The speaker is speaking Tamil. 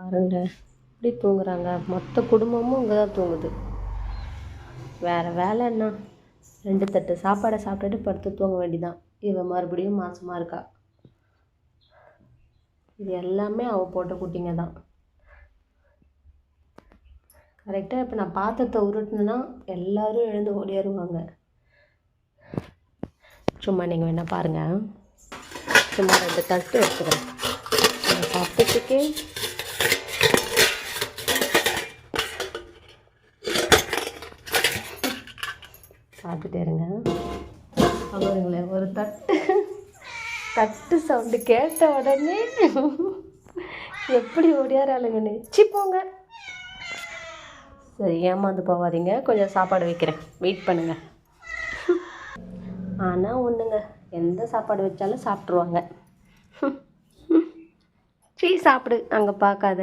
பாருங்க இப்படி தூங்குறாங்க. மொத்த குடும்பமும் இங்கே தான் தூங்குது. வேறு வேலை என்ன? 2 தட்டு சாப்பாடை சாப்பிட்டுட்டு படுத்து தூங்க வேண்டிதான். இவன் மறுபடியும் மாசமாக இருக்கா. இது எல்லாமே அவள் போட்ட குட்டிங்க தான். கரெக்டாக இப்போ நான் பாத்திரத்தை உருட்டினேன்னா எல்லோரும் எழுந்து ஓடியாருவாங்க. சும்மா நீங்கள் வேணா பாருங்கள். சும்மா 2 தட்டு எடுத்துக்கிறேன். சாப்பிட்டதுக்கே பார்த்துட்டே இருங்க. அவருங்களேன் ஒரு தட்டு சவுண்டு கேட்ட உடனே எப்படி ஓடியாராளுங்கன்னு போங்க. சரி, ஏமாந்து போகாதீங்க. கொஞ்சம் சாப்பாடு வைக்கிறேன், வெயிட் பண்ணுங்கள். ஆனால் ஒன்றுங்க, எந்த சாப்பாடு வச்சாலும் சாப்பிட்ருவாங்க. சாப்பிடு, அங்கே பார்க்காத.